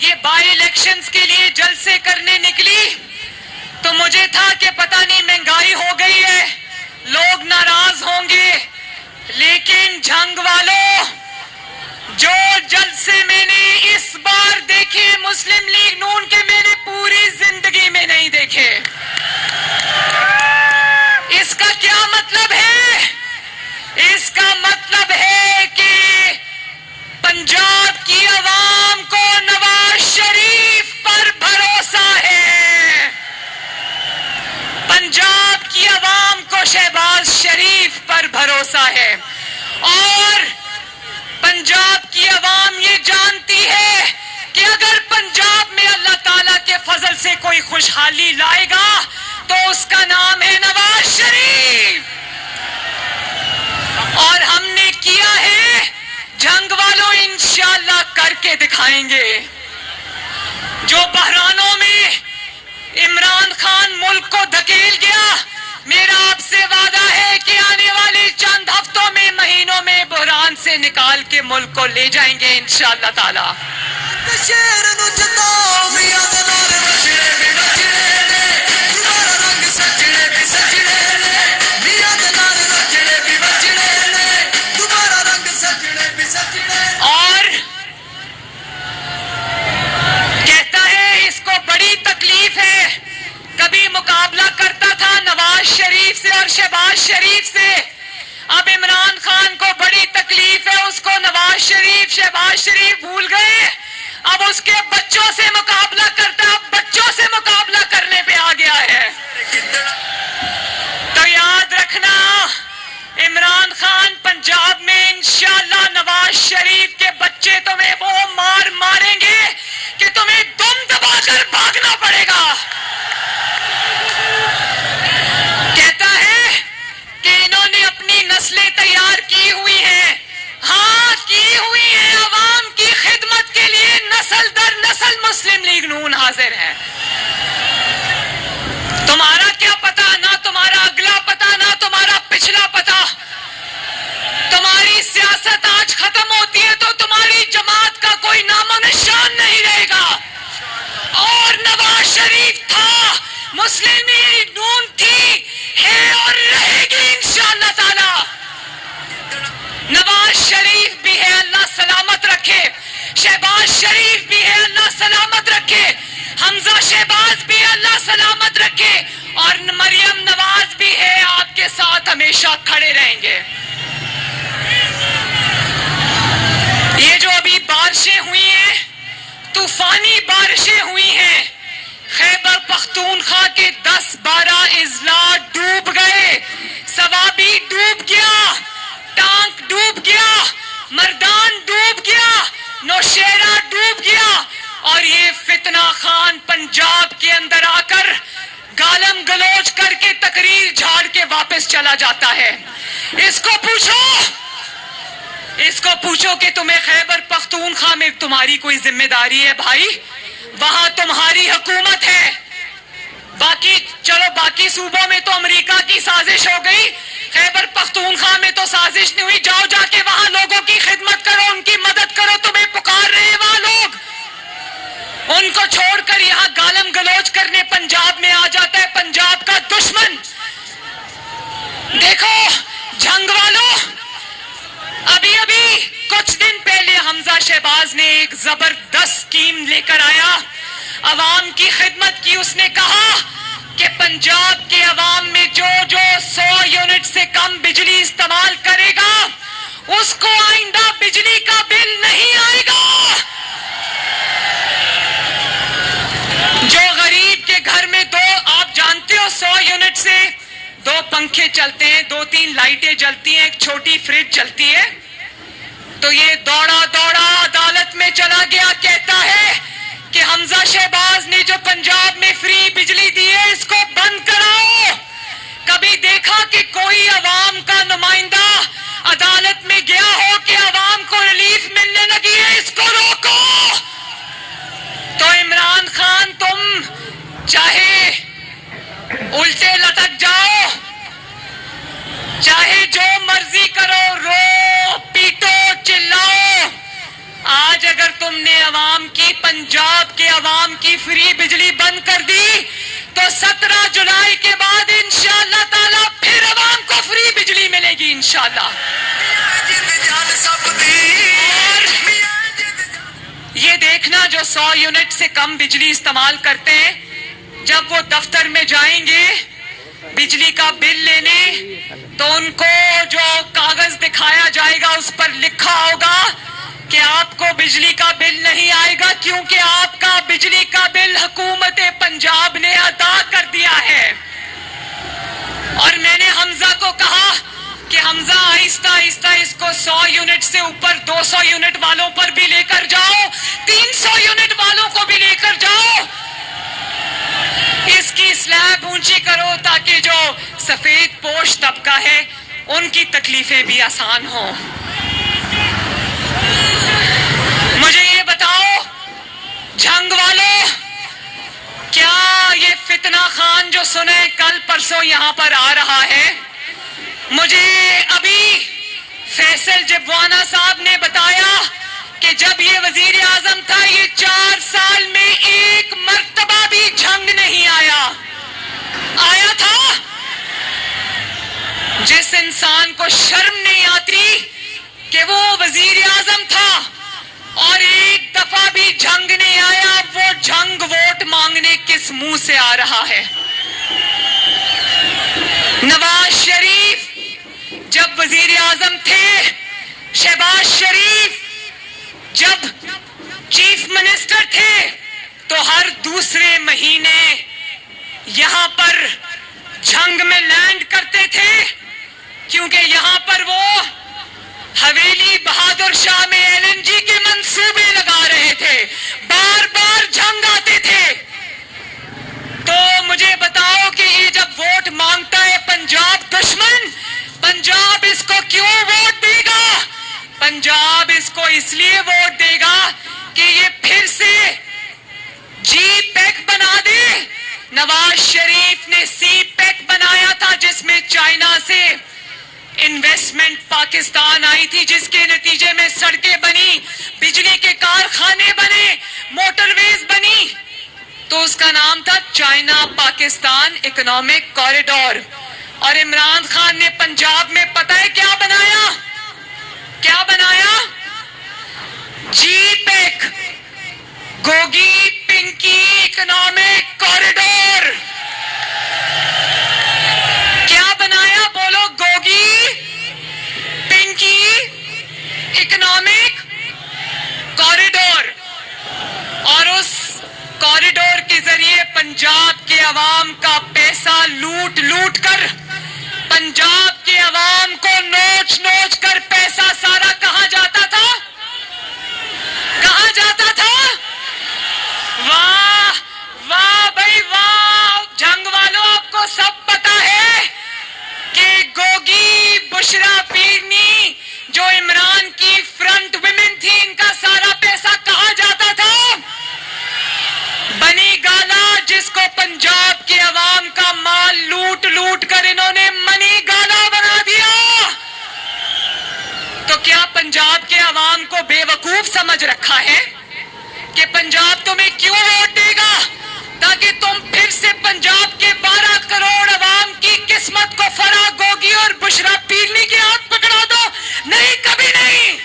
یہ by elections کے لیے جلسے کرنے نکلی تو مجھے تھا کہ پتہ نہیں مہنگائی ہو گئی ہے، لوگ ناراض ہوں گے، لیکن جھنگ والوں، جو جلسے میں نے اس بار دیکھے مسلم لیگ نون کے، میں نے پوری زندگی میں نہیں دیکھے۔ اس کا کیا مطلب ہے؟ اس کا مطلب ہے کہ پنجاب کی عوام کو نواز شریف پر بھروسہ ہے، پنجاب کی عوام کو شہباز شریف پر بھروسہ ہے، اور پنجاب کی عوام یہ جانتی ہے کہ اگر پنجاب میں اللہ تعالیٰ کے فضل سے کوئی خوشحالی لائے گا تو اس کا نام ہے نواز شریف، اور ہم نے کیا ہے، جنگ والوں انشاءاللہ کر کے دکھائیں گے۔ جو بحرانوں میں عمران خان ملک کو دھکیل گیا، میرا آپ سے وعدہ ہے کہ آنے والے چند ہفتوں میں، مہینوں میں بحران سے نکال کے ملک کو لے جائیں گے انشاءاللہ تعالی۔ اور کہتا ہے اس کو بڑی تکلیف ہے، کبھی مقابلہ کرتا تھا نواز شریف سے اور شہباز شریف سے، اب عمران خان کو بڑی تکلیف ہے، اس کو نواز شریف شہباز شریف بھول گئے، اب اس کے بچوں سے مقابلہ کرتا ہے، اب بچوں سے مقابلہ کرنے پہ آ گیا ہے۔ تو یاد رکھنا، عمران خان پنجاب میں انشاءاللہ نواز شریف کے بچے تمہیں وہ مار ماریں گے کہ تمہیں دم دبا کر بھاگنا پڑے گا۔ کہتا ہے کہ انہوں نے اپنی نسلیں تیار کی ہوئی ہیں، ہاں کی ہوئی ہیں، عوام کی خدمت کے لیے نسل در نسل مسلم لیگ نون حاضر ہے۔ تمہارا کیا پتا، نہ تمہارا اگلا پتا، نہ تمہارا پچھلا پتا، تمہاری سیاست آج ختم ہوتی ہے تو تمہاری جماعت کا کوئی نام و نشان نہیں رہے گا، اور نواز شریف تھا، مسلم لیگ نون تھی، ہے اور رہے گی انشاءاللہ تعالی۔ نواز شریف بھی ہے، اللہ سلامت رکھے، شہباز شریف بھی ہے، اللہ سلامت رکھے، حمزہ شہباز بھی ہے، اللہ سلامت رکھے، اور مریم نواز بھی ہے، آپ کے ساتھ ہمیشہ کھڑے رہیں گے۔ یہ جو ابھی بارشیں ہوئی ہیں، طوفانی بارشیں ہوئی ہیں، خیبر پختونخوا کے 10-12 اضلاع ڈوب گئے، سوابی ڈوب گیا، ٹانک ڈوب گیا، مردان ڈوب گیا، نوشیرہ ڈوب گیا، اور یہ فتنہ خان پنجاب کے اندر آ کر گالم گلوچ کر کے تقریر جھاڑ کے واپس چلا جاتا ہے۔ اس کو پوچھو کہ تمہیں خیبر پختونخوا میں تمہاری کوئی ذمہ داری ہے بھائی، وہاں تمہاری حکومت ہے، باقی صوبوں میں تو امریکہ کی سازش ہو گئی، خیبر پختونخوا میں تو سازش نہیں ہوئی، جاؤ جا کے وہاں لوگوں کی خدمت کرو، ان کی مدد کرو، تمہیں پکار رہے ہیں وہاں لوگ، ان کو چھوڑ کر یہاں گالم گلوچ کرنے پنجاب میں آ جاتا ہے پنجاب کا دشمن۔ دیکھو جنگ والوں، ابھی کچھ دن پہلے حمزہ شہباز نے ایک زبردست اسکیم لے کر آیا، عوام کی خدمت کی، اس نے کہا کہ پنجاب کے عوام میں جو 100 یونٹ سے کم بجلی استعمال کرے گا اس کو آئندہ بجلی کا بل نہیں آئے گا۔ جو غریب کے گھر میں آپ جانتے ہو 100 یونٹ سے 2 پنکھے چلتے ہیں، 2-3 لائٹیں جلتی ہیں، ایک چھوٹی فریج چلتی ہے، تو یہ دوڑا عدالت میں چلا گیا، کہتا ہے کہ حمزہ شہباز نے جو پنجاب میں فری بجلی دی ہے اس کو بند کراؤ۔ کبھی دیکھا کہ کوئی عوام کا نمائندہ عدالت میں گیا ہو کہ عوام کو ریلیف ملنے لگی ہے، اس کو روکو؟ تو عمران خان تم چاہے الٹے لٹک جاؤ، چاہے جو مرضی کرو، رو پیٹو چلاؤ، آج آج اگر تم نے عوام کی، پنجاب کے عوام کی فری بجلی بند کر دی تو 17 جولائی کے بعد انشاءاللہ تعالی پھر عوام کو فری بجلی ملے گی انشاءاللہ. اور یہ دیکھنا جو 100 یونٹ سے کم بجلی استعمال کرتے ہیں، جب وہ دفتر میں جائیں گے بجلی کا بل لینے تو ان کو جو کاغذ دکھایا جائے گا اس پر لکھا ہوگا کہ آپ کو بجلی کا بل نہیں آئے گا کیونکہ آپ کا بجلی کا بل حکومت پنجاب نے ادا کر دیا ہے. اور میں نے حمزہ کو کہا کہ حمزہ آہستہ آہستہ اس کو 100 یونٹ سے اوپر 200 یونٹ والوں پر بھی لے کر جاؤ، 300 یونٹ والوں کو بھی لے کر جاؤ، اس کی سلیب اونچی کرو تاکہ جو سفید پوش طبقہ ہے ان کی تکلیفیں بھی آسان ہوں. مجھے یہ بتاؤ جھنگ والوں، کیا یہ فتنہ خان جو سنے کل پرسوں یہاں پر آ رہا ہے، مجھے ابھی فیصل جبوانا صاحب نے بتایا کہ جب یہ وزیر اعظم تھا یہ 4 سال میں ایک مرتبہ بھی جھنگ نہیں آیا تھا. جس انسان کو شرم نہیں آتی کہ وہ وزیر اعظم تھا اور ایک دفعہ بھی جھنگ نہیں آیا، وہ جھنگ ووٹ مانگنے کس منہ سے آ رہا ہے؟ نواز شریف جب وزیر اعظم تھے، شہباز شریف جب چیف منسٹر تھے تو ہر دوسرے مہینے یہاں پر جھنگ میں لینڈ کرتے تھے کیونکہ یہاں پر وہ حویلی بہادر شاہ میں LNG کے منصوبے لگا رہے تھے، بار بار جھنگ آتے تھے. تو مجھے بتاؤ کہ یہ جب ووٹ مانگتا ہے پنجاب دشمن، پنجاب اس کو کیوں ووٹ دے گا؟ پنجاب اس کو اس لیے ووٹ دے گا کہ یہ پھر سے جی پیک بنا دے. نواز شریف نے سی پیک بنایا تھا جس میں چائنا سے انویسٹمنٹ پاکستان آئی تھی، جس کے نتیجے میں سڑکیں بنی، بجلی کے کارخانے بنے، موٹر ویز بنی. تو اس کا نام تھا چائنا پاکستان اکنامک کوریڈور. اور عمران خان نے پنجاب میں پتہ ہے کیا بنایا؟ کیا بنایا؟ جی پیک، گوگی پنکی اکنامک کوریڈور. کیا بنایا؟ بولو، گوگی پنکی اکنامک کوریڈور. اور اس کوریڈور کے ذریعے پنجاب کے عوام کا پیسہ لوٹ لوٹ کر، پنجاب کے عوام کو نوچ نوچ کر پیسہ سارا کہاں جاتا تھا؟ کہاں جاتا تھا؟ واہ واہ بھائی واہ. جنگ والوں، آپ کو سب پتا ہے کہ گوگی بشرا پیرنی جو عمران کی فرنٹ ویمن تھی، ان کا سارا پیسہ کہاں جاتا تھا؟ بنی گالا، جس کو پنجاب کے عوام کا مال لوٹ لوٹ کر انہوں نے منی گالا بنا دیا. تو کیا پنجاب کے عوام کو بے وقوف سمجھ رکھا ہے کہ پنجاب تمہیں کیوں ووٹ دے گا؟ تاکہ تم پھر سے پنجاب کے 12 کروڑ عوام کی قسمت کو فرا گوگی اور بشرا پیرنی کے ہاتھ پکڑا دو؟ نہیں، کبھی نہیں.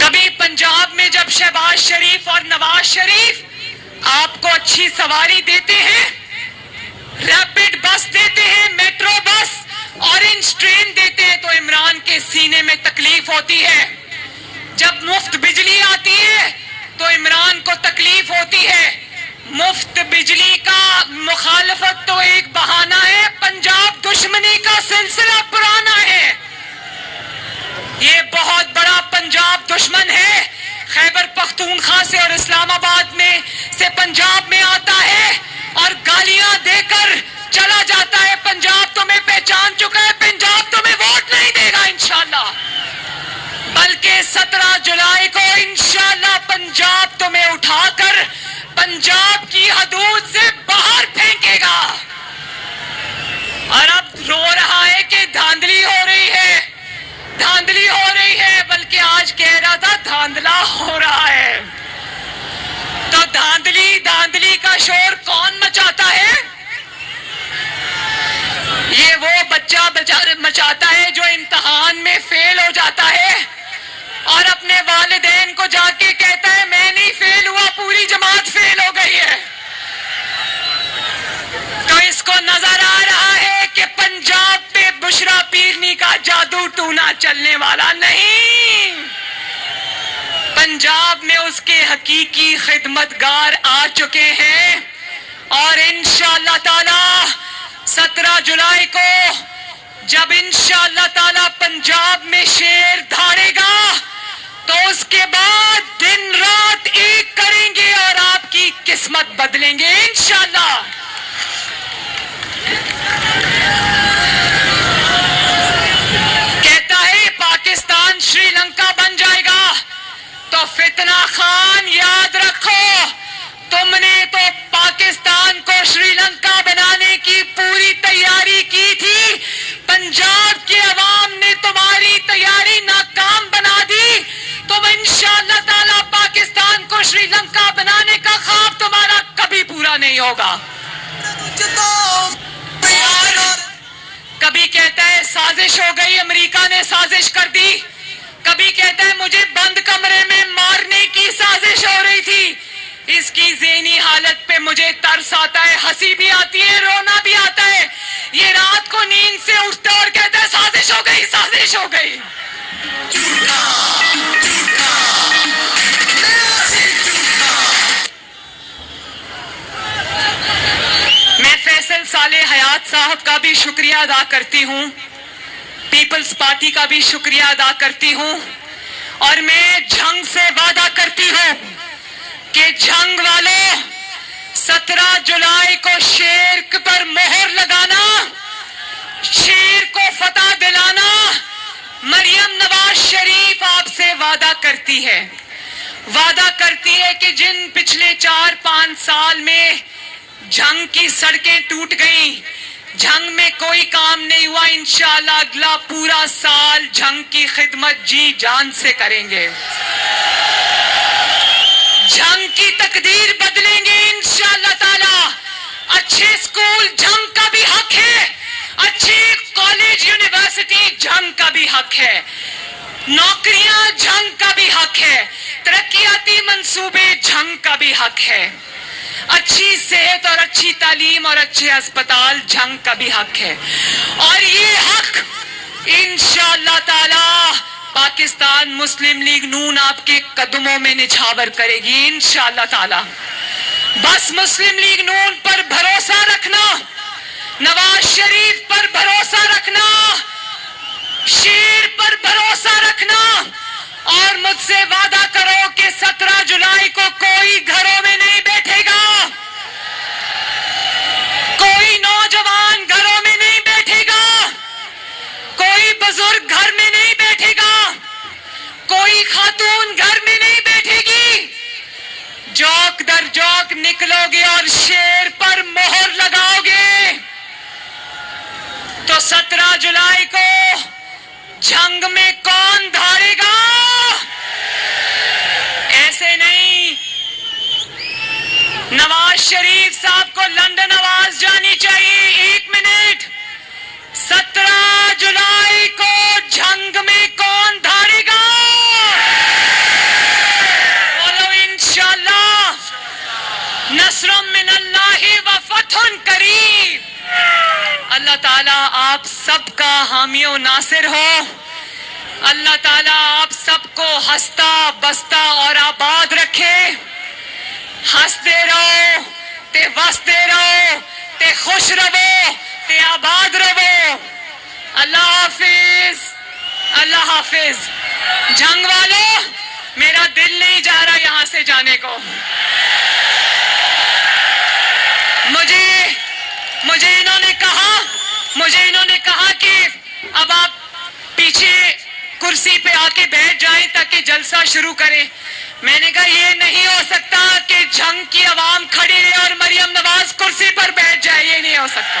کبھی پنجاب میں جب شہباز شریف اور نواز شریف آپ کو اچھی سواری دیتے ہیں، ریپڈ بس دیتے ہیں، میٹرو بس، اورنج ٹرین دیتے ہیں، تو عمران کے سینے میں تکلیف ہوتی ہے. جب مفت بجلی آتی ہے تو عمران کو تکلیف ہوتی ہے. مفت بجلی کا مخالفت تو ایک بہانہ ہے، پنجاب دشمنی کا سلسلہ پرانا ہے. یہ بہت بڑا پنجاب دشمن ہے، خیبر پختونخوا سے اور اسلام آباد میں سے پنجاب میں آتا ہے اور گالیاں دے کر چلا جاتا ہے. پنجاب تمہیں پہچان چکا ہے، پنجاب تمہیں ووٹ نہیں دے گا انشاءاللہ، بلکہ 17 جولائی کو انشاءاللہ پنجاب تمہیں اٹھا کر پنجاب کی حدود سے باہر پھینکے گا. اور اب رو رہا ہے کہ دھاندلی ہو رہی ہے. دھاندلی ہو رہی ہے، بلکہ آج کہہ رہا تھا دھاندلا ہو رہا ہے. تو دھاندلی کا شور کون مچاتا ہے؟ یہ وہ بچہ مچاتا ہے جو امتحان میں فیل ہو جاتا ہے اور اپنے والدین کو جا کے کہتا ہے میں نہیں فیل ہوا، پوری جماعت فیل ہو گئی ہے. تو اس کو نظر آ رہا ہے کہ پنجاب پہ بشرا پیرنی کا جادو ٹونا چلنے والا نہیں. پنجاب میں اس کے حقیقی خدمتگار آ چکے ہیں اور انشاءاللہ تعالی 17 جولائی کو جب انشاءاللہ تعالی پنجاب میں شیر دھاڑے گا تو اس کے بعد دن رات ایک کریں گے اور آپ کی قسمت بدلیں گے انشاءاللہ. کہتا ہے پاکستان شری لنکا بن جائے گا تو فتنہ خان یاد رکھو تم نے تو پاکستان کو شری لنکا بنانے کی پوری تیاری کی تھی، پنجاب کے عوام نے تمہاری تیاری ناکام بنا دی. تم انشاءاللہ تعالی پاکستان کو شری لنکا بنانے کا خواب تمہارا کبھی پورا نہیں ہوگا. کبھی کہتا ہے سازش ہو گئی، امریکہ نے سازش کر دی، کبھی کہتا ہے مجھے بند کمرے میں مارنے کی سازش ہو رہی تھی. اس کی ذہنی حالت پہ مجھے ترس آتا ہے، ہنسی بھی آتی ہے، رونا بھی آتا ہے. یہ رات کو نیند سے اٹھتا اور کہتا ہے سازش ہو گئی، سازش ہو گئی. میں فیصل صالح حیات صاحب کا بھی شکریہ ادا کرتی ہوں، پیپلز پارٹی کا بھی شکریہ ادا کرتی ہوں، اور میں جھنگ سے وعدہ کرتی ہوں کہ جھنگ والوں 17 جولائی کو شیر پر مہر لگانا، شیر کو فتح دلانا. مریم نواز شریف آپ سے وعدہ کرتی ہے کہ جن پچھلے 4-5 سال میں جھنگ کی سڑکیں ٹوٹ گئیں، جھنگ میں کوئی کام نہیں ہوا، انشاءاللہ اگلا پورا سال جھنگ کی خدمت جی جان سے کریں گے، جھنگ کی تقدیر بدلیں گے انشاءاللہ تعالی. اچھے اسکول جھنگ کا بھی حق ہے، اچھی کالج یونیورسٹی جھنگ کا بھی حق ہے، نوکریاں جھنگ کا بھی حق ہے، ترقیاتی منصوبے جھنگ کا بھی حق ہے، اچھی صحت اور اچھی تعلیم اور اچھے اسپتال جھنگ کا بھی حق ہے. اور یہ حق انشاءاللہ تعالی پاکستان مسلم لیگ نون آپ کے قدموں میں نچھاور کرے گی انشاءاللہ تعالی. بس مسلم لیگ نون پر بھروسہ رکھنا، نواز شریف پر بھروسہ رکھنا، شیر پر بھروسہ رکھنا، اور مجھ سے وعدہ کرو کہ 17 جولائی کو کوئی گھروں میں نہیں بیٹھے گا، کوئی نوجوان گھروں میں نہیں بیٹھے گا، کوئی بزرگ گھر میں نہیں بیٹھے گا، کوئی خاتون گھر میں نہیں بیٹھے گی. جوک در جوک نکلو گے اور شیر پر مہر لگاؤ گے تو 17 جولائی کو جنگ میں کون دھاڑے گا؟ ایسے نہیں. نواز شریف صاحب کو لندن آواز جانی چاہیے. 1 منٹ. 17 جولائی کو جنگ میں کون دھاڑے گا؟ بولو انشاءاللہ. نصر من اللہ و فتح قریب. اللہ تعالیٰ آپ سب کا حامی و ناصر ہو. اللہ تعالیٰ آپ سب کو ہنستا بستا اور آباد رکھے. ہنستے رہو تے وستے رہو تے خوش رہو تے آباد رہو. اللہ حافظ. اللہ حافظ. جنگ والوں میرا دل نہیں جا رہا یہاں سے جانے کو. مجھے انہوں نے کہا کہ اب آپ پیچھے کرسی پہ آ کے بیٹھ جائیں تاکہ جلسہ شروع کریں. میں نے کہا یہ نہیں ہو سکتا کہ جنگ کی عوام کھڑی رہے اور مریم نواز کرسی پر بیٹھ جائے. یہ نہیں ہو سکتا.